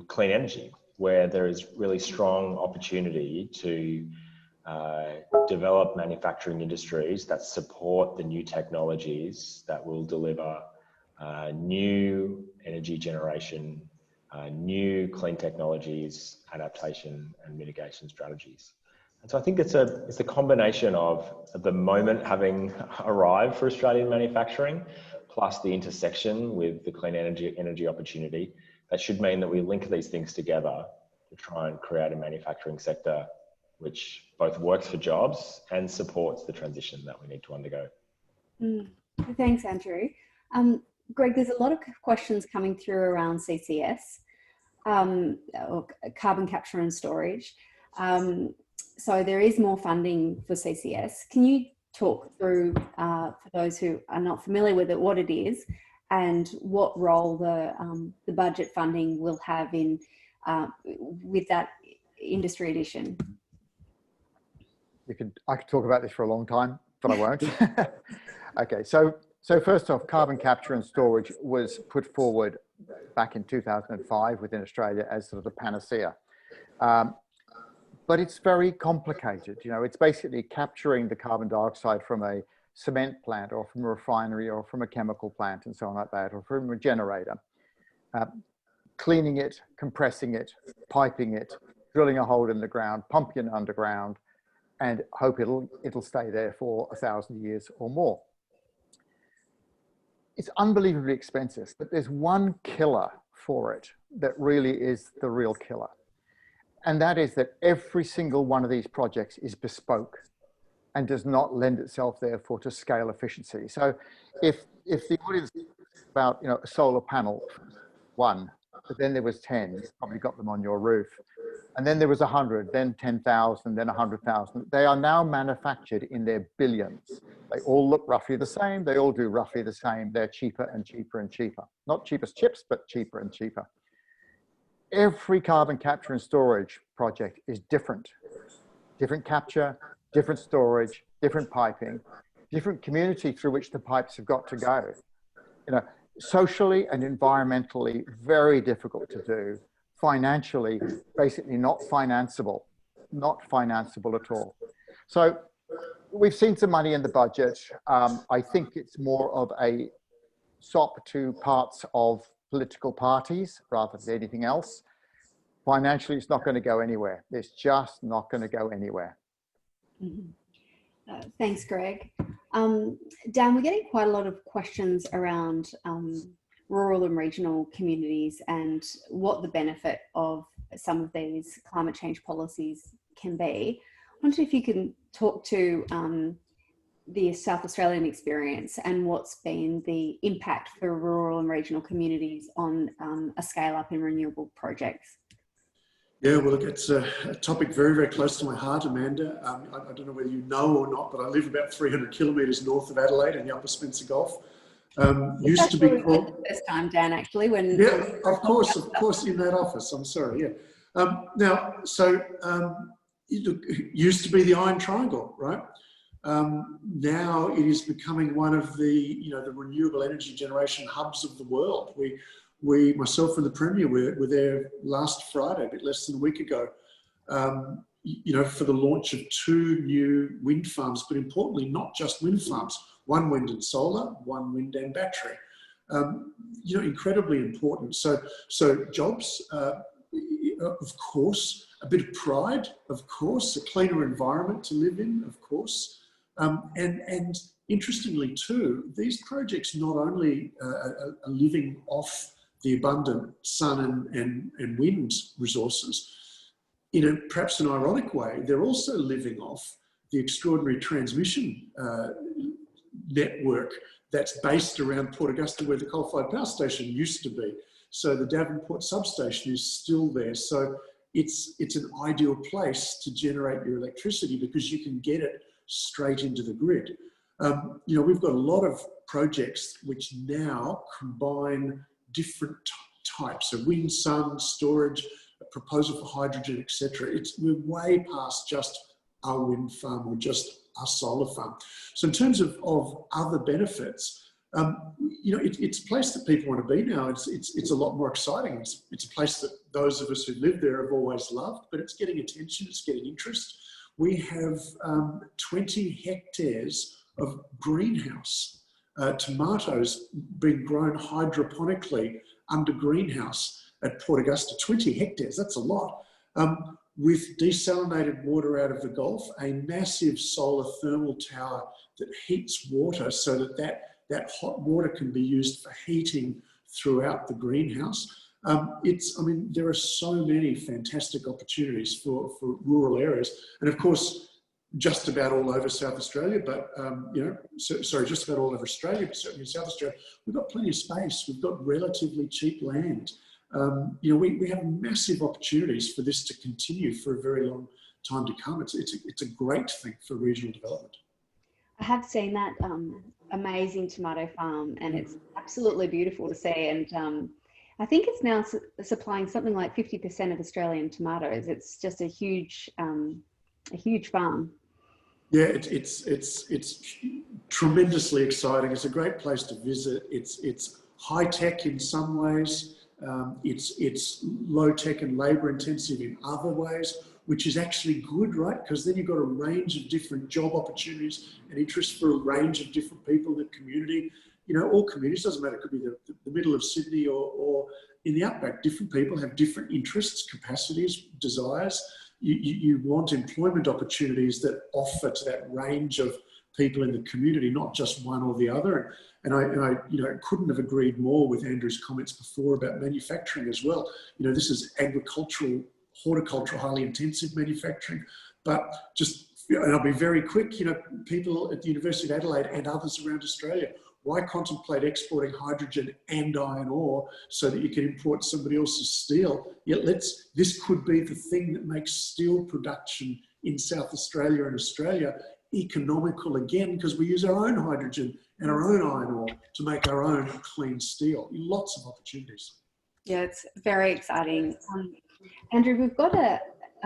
clean energy, where there is really strong opportunity to develop manufacturing industries that support the new technologies that will deliver new energy generation, new clean technologies, adaptation and mitigation strategies. And so I think it's a combination of the moment having arrived for Australian manufacturing, plus the intersection with the clean energy opportunity. That should mean that we link these things together to try and create a manufacturing sector which both works for jobs and supports the transition that we need to undergo. Thanks, Andrew. Greg, there's a lot of questions coming through around CCS, or carbon capture and storage. So there is more funding for CCS. Can you talk through, for those who are not familiar with it, what it is and what role the budget funding will have in with that industry edition? I could talk about this for a long time, but I won't. Okay, so first off, carbon capture and storage was put forward back in 2005 within Australia as sort of the panacea. But it's very complicated. It's basically capturing the carbon dioxide from a cement plant or from a refinery or from a chemical plant and so on like that, or from a generator, cleaning it, compressing it, piping it, drilling a hole in the ground, pumping it underground, and hope it'll stay there for 1,000 years or more. It's unbelievably expensive, but there's one killer for it that really is the real killer. And that is that every single one of these projects is bespoke and does not lend itself, therefore, to scale efficiency. So if the audience about a solar panel, one, but then there was 10, you probably got them on your roof. And then there was 100, then 10,000, then 100,000. They are now manufactured in their billions. They all look roughly the same. They all do roughly the same. They're cheaper and cheaper and cheaper. Not cheapest chips, but cheaper and cheaper. Every carbon capture and storage project is different. Different capture, different storage, different piping, different community through which the pipes have got to go. Socially and environmentally, very difficult to do. Financially, basically not financeable at all. So we've seen some money in the budget. I think it's more of a sop to parts of political parties rather than anything else. Financially, it's not going to go anywhere. It's just not going to go anywhere. Thanks, Greg. Dan, we're getting quite a lot of questions around rural and regional communities and what the benefit of some of these climate change policies can be. I wonder if you can talk to the South Australian experience and what's been the impact for rural and regional communities on a scale up in renewable projects. Yeah, well, look, it's a topic very, very close to my heart, Amanda. I don't know whether you know or not, but I live about 300 kilometres north of Adelaide in the Upper Spencer Gulf. Used to be called... the first time, Dan, actually, when... Yeah, of course, in that office. I'm sorry, yeah. It used to be the Iron Triangle, right? Now it is becoming one of the, the renewable energy generation hubs of the world. We, myself and the Premier, were there last Friday, a bit less than a week ago, for the launch of 2 new wind farms, but importantly, not just wind farms, 1 wind and solar, 1 wind and battery. Incredibly important. So jobs, of course, a bit of pride, of course, a cleaner environment to live in, of course. And interestingly too, these projects not only are living off the abundant sun and wind resources, perhaps an ironic way, they're also living off the extraordinary transmission network that's based around Port Augusta, where the coal-fired power station used to be. So the Davenport substation is still there. So it's an ideal place to generate your electricity because you can get it straight into the grid. We've got a lot of projects which now combine different types of wind, sun, storage, a proposal for hydrogen, etc. We're way past just our wind farm or just our solar farm. So in terms of other benefits, you know, it's a place that people want to be now. It's a lot more exciting. It's a place that those of us who live there have always loved, but it's getting attention, it's getting interest. We have 20 hectares of greenhouse tomatoes being grown hydroponically under greenhouse at Port Augusta. 20 hectares, that's a lot. With desalinated water out of the Gulf, a massive solar thermal tower that heats water so that hot water can be used for heating throughout the greenhouse. I mean, there are so many fantastic opportunities for rural areas. And of course, just about all over South Australia, but, you know, sorry, just about all over Australia, but certainly in South Australia, we've got plenty of space. We've got relatively cheap land. You know, we have massive opportunities for this to continue for a very long time to come. It's a great thing for regional development. I have seen that amazing tomato farm, and it's absolutely beautiful to see. And I think it's now supplying something like 50% of Australian tomatoes. It's just a huge farm. Yeah, it's tremendously exciting. It's a great place to visit. It's high tech in some ways. It's low tech and labour intensive in other ways, which is actually good, right? Because then you've got a range of different job opportunities and interests for a range of different people in the community. You know, all communities, doesn't matter, it could be the middle of Sydney or in the outback. Different people have different interests, capacities, desires. You want employment opportunities that offer to that range of people in the community, not just one or the other. And I you know, couldn't have agreed more with Andrew's comments before about manufacturing as well. You know, this is agricultural, horticultural, highly intensive manufacturing, but just, and I'll be very quick, you know, people at the University of Adelaide and others around Australia, why contemplate exporting hydrogen and iron ore so that you can import somebody else's steel? Yet this could be the thing that makes steel production in South Australia and Australia economical again, because we use our own hydrogen and our own iron ore to make our own clean steel. Lots of opportunities. Yeah, it's very exciting. Andrew, we've got a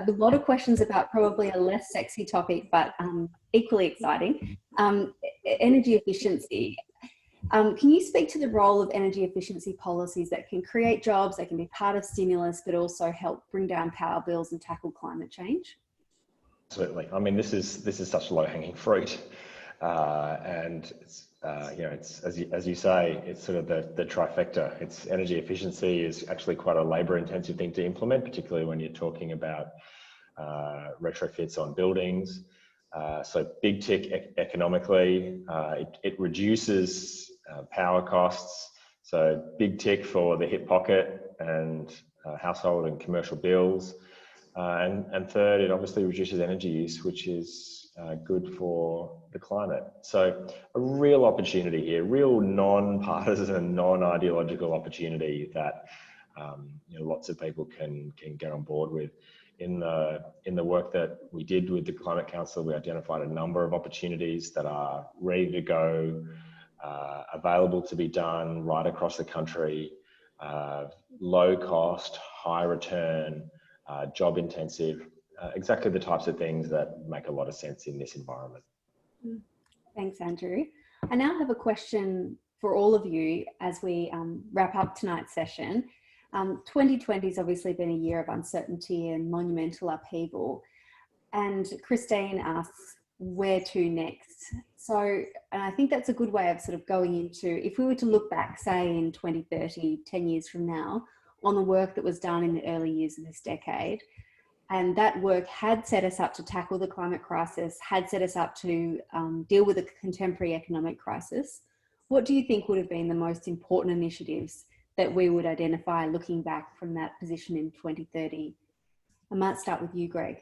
lot of questions about probably a less sexy topic, but equally exciting, energy efficiency. Can you speak to the role of energy efficiency policies that can create jobs, that can be part of stimulus, but also help bring down power bills and tackle climate change? Absolutely. I mean, this is such low-hanging fruit, and it's you know, it's as you say, it's sort of the trifecta. It's energy efficiency is actually quite a labour-intensive thing to implement, particularly when you're talking about retrofits on buildings. So big tick economically, it reduces power costs. So big tick for the hip pocket and household and commercial bills. And third, it obviously reduces energy use, which is good for the climate. So a real opportunity here, real non-partisan, non-ideological opportunity that you know, lots of people can get on board with. In the work that we did with the Climate Council, we identified a number of opportunities that are ready to go, available to be done right across the country, low cost, high return, job intensive, exactly the types of things that make a lot of sense in this environment. Thanks, Andrew. I now have a question for all of you as we wrap up tonight's session. 2020 has obviously been a year of uncertainty and monumental upheaval. And Christine asks, where to next? So, and I think that's a good way of sort of going into, if we were to look back, say in 2030, 10 years from now, on the work that was done in the early years of this decade, and that work had set us up to tackle the climate crisis, had set us up to deal with a contemporary economic crisis, what do you think would have been the most important initiatives that we would identify looking back from that position in 2030? I might start with you, Greg.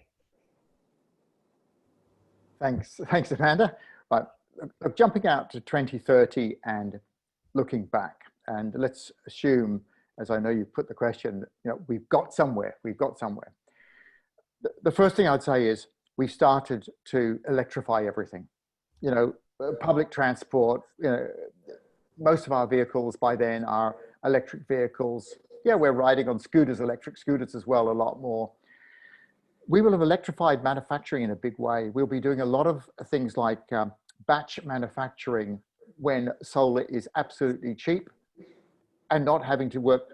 Thanks, Amanda. Right, jumping out to 2030 and looking back, and let's assume, as I know you put the question, you know, we've got somewhere. The first thing I'd say is we've started to electrify everything. You know, public transport, you know, most of our vehicles by then are electric vehicles. Yeah, we're riding on scooters, electric scooters as well, a lot more. We will have electrified manufacturing in a big way. We'll be doing a lot of things like batch manufacturing when solar is absolutely cheap and not having to work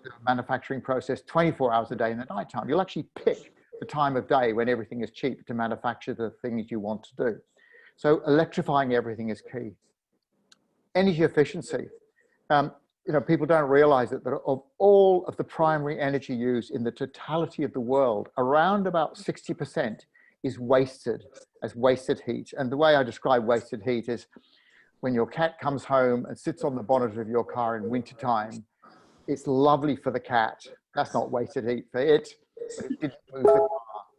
the manufacturing process 24 hours a day in the nighttime. You'll actually pick the time of day when everything is cheap to manufacture the things you want to do. So electrifying everything is key. Energy efficiency. You know, people don't realize that of all of the primary energy used in the totality of the world, around about 60% is wasted as wasted heat. And the way I describe wasted heat is when your cat comes home and sits on the bonnet of your car in wintertime, it's lovely for the cat. That's not wasted heat for it, but it didn't move the car.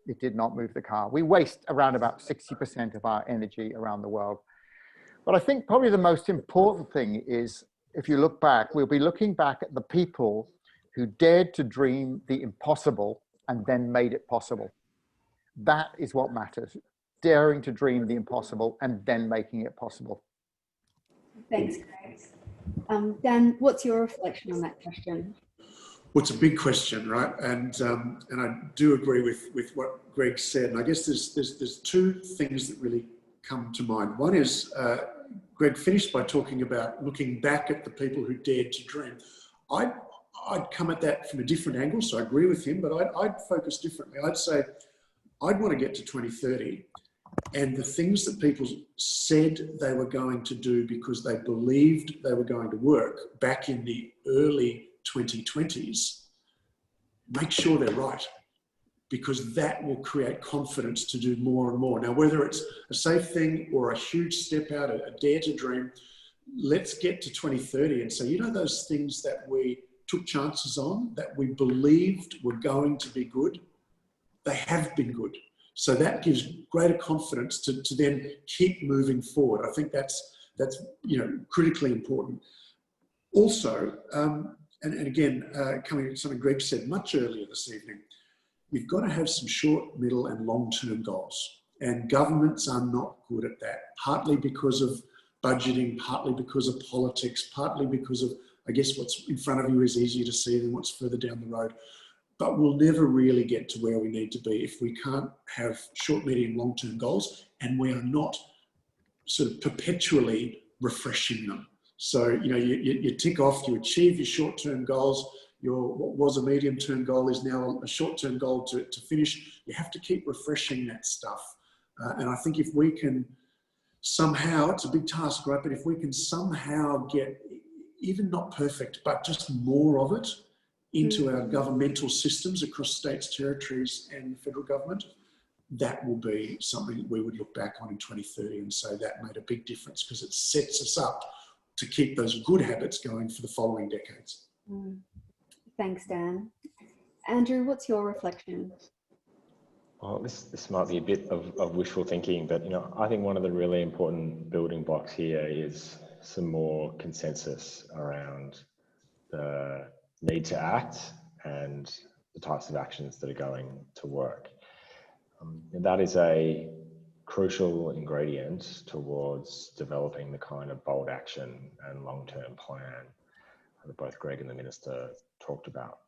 It did not move the car. We waste around about 60% of our energy around the world. But I think probably the most important thing is, if you look back, we'll be looking back at the people who dared to dream the impossible and then made it possible. That is what matters. Daring to dream the impossible and then making it possible. Thanks, Greg. Dan, what's your reflection on that question? Well, it's a big question, right? And I do agree with what Greg said. And I guess there's two things that really come to mind. One is Greg finished by talking about looking back at the people who dared to dream. I'd come at that from a different angle, so I agree with him, but I'd focus differently. I'd say I'd want to get to 2030, and the things that people said they were going to do because they believed they were going to work back in the early 2020s, make sure they're right, because that will create confidence to do more and more. Now, whether it's a safe thing or a huge step out, a dare to dream, let's get to 2030 and say, you know, those things that we took chances on, that we believed were going to be good, they have been good. So that gives greater confidence to then keep moving forward. I think that's you know, critically important. Also, and again, coming to something Greg said much earlier this evening, you've got to have some short, middle and long-term goals. And governments are not good at that, partly because of budgeting, partly because of politics, partly because of, I guess, what's in front of you is easier to see than what's further down the road. But we'll never really get to where we need to be if we can't have short, medium, long-term goals, and we are not sort of perpetually refreshing them. So, you know, you tick off, you achieve your short-term goals, what was a medium-term goal is now a short-term goal to finish. You have to keep refreshing that stuff. And I think if we can somehow, it's a big task, right? But if we can somehow get, even not perfect, but just more of it into our governmental systems across states, territories and the federal government, that will be something that we would look back on in 2030 and say that made a big difference, because it sets us up to keep those good habits going for the following decades. Thanks, Dan. Andrew, what's your reflection? Well, this might be a bit of wishful thinking, but you know, I think one of the really important building blocks here is some more consensus around the need to act and the types of actions that are going to work. And that is a crucial ingredient towards developing the kind of bold action and long-term plan that both Greg and the Minister talked about.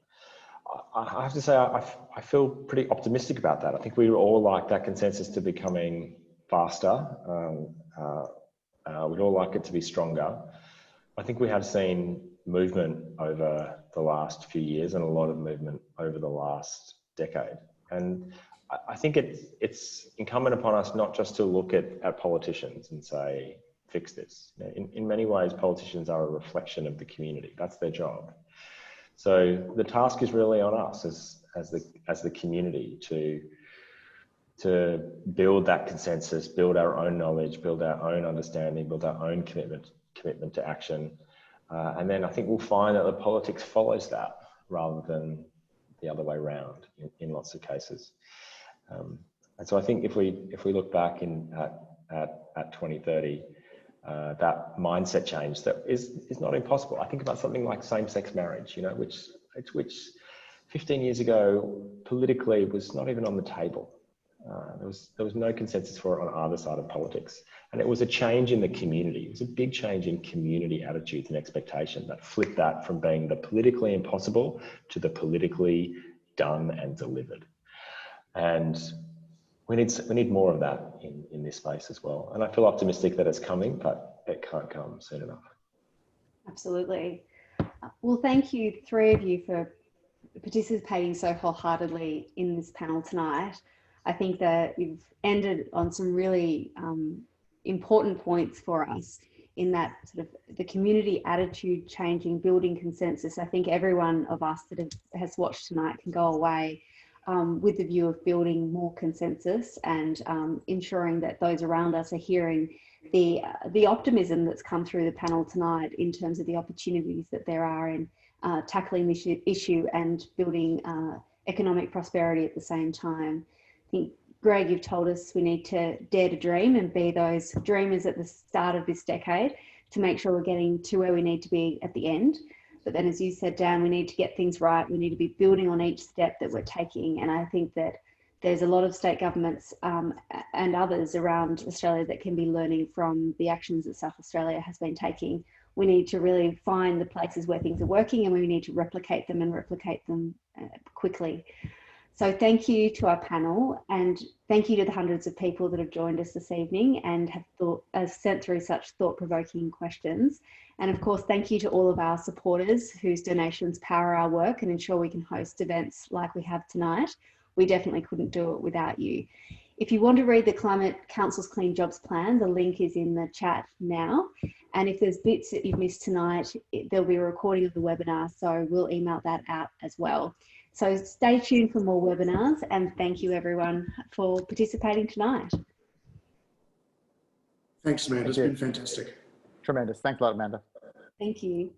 I have to say, I feel pretty optimistic about that. I think we all like that consensus to be coming faster. We'd all like it to be stronger. I think we have seen movement over the last few years and a lot of movement over the last decade. And I think it's incumbent upon us not just to look at politicians and say, fix this. In many ways, politicians are a reflection of the community. That's their job. So the task is really on us as the community to build that consensus, build our own knowledge, build our own understanding, build our own commitment to action. And then I think we'll find that the politics follows that rather than the other way around in lots of cases. And so I think if we look back at 2030, that mindset change that is not impossible. I think about something like same-sex marriage, you know, which 15 years ago politically was not even on the table. There was no consensus for it on either side of politics. And it was a change in the community. It was a big change in community attitudes and expectation that flipped that from being the politically impossible to the politically done and delivered. And we need more of that in this space as well. And I feel optimistic that it's coming, but it can't come soon enough. Absolutely. Well, thank you, three of you, for participating so wholeheartedly in this panel tonight. I think that you've ended on some really important points for us in that sort of the community attitude changing, building consensus. I think every one of us that has watched tonight can go away with the view of building more consensus and ensuring that those around us are hearing the optimism that's come through the panel tonight in terms of the opportunities that there are in tackling this issue and building economic prosperity at the same time. I think, Greg, you've told us we need to dare to dream and be those dreamers at the start of this decade to make sure we're getting to where we need to be at the end. But then, as you said, Dan, we need to get things right. We need to be building on each step that we're taking. And I think that there's a lot of state governments and others around Australia that can be learning from the actions that South Australia has been taking. We need to really find the places where things are working, and we need to replicate them quickly. So thank you to our panel, and thank you to the hundreds of people that have joined us this evening and have sent through such thought-provoking questions. And of course, thank you to all of our supporters whose donations power our work and ensure we can host events like we have tonight. We definitely couldn't do it without you. If you want to read the Climate Council's Clean Jobs Plan, the link is in the chat now. And if there's bits that you've missed tonight, there'll be a recording of the webinar, so we'll email that out as well. So stay tuned for more webinars, and thank you everyone for participating tonight. Thanks, Amanda. It's been fantastic. Tremendous. Thanks a lot, Amanda. Thank you.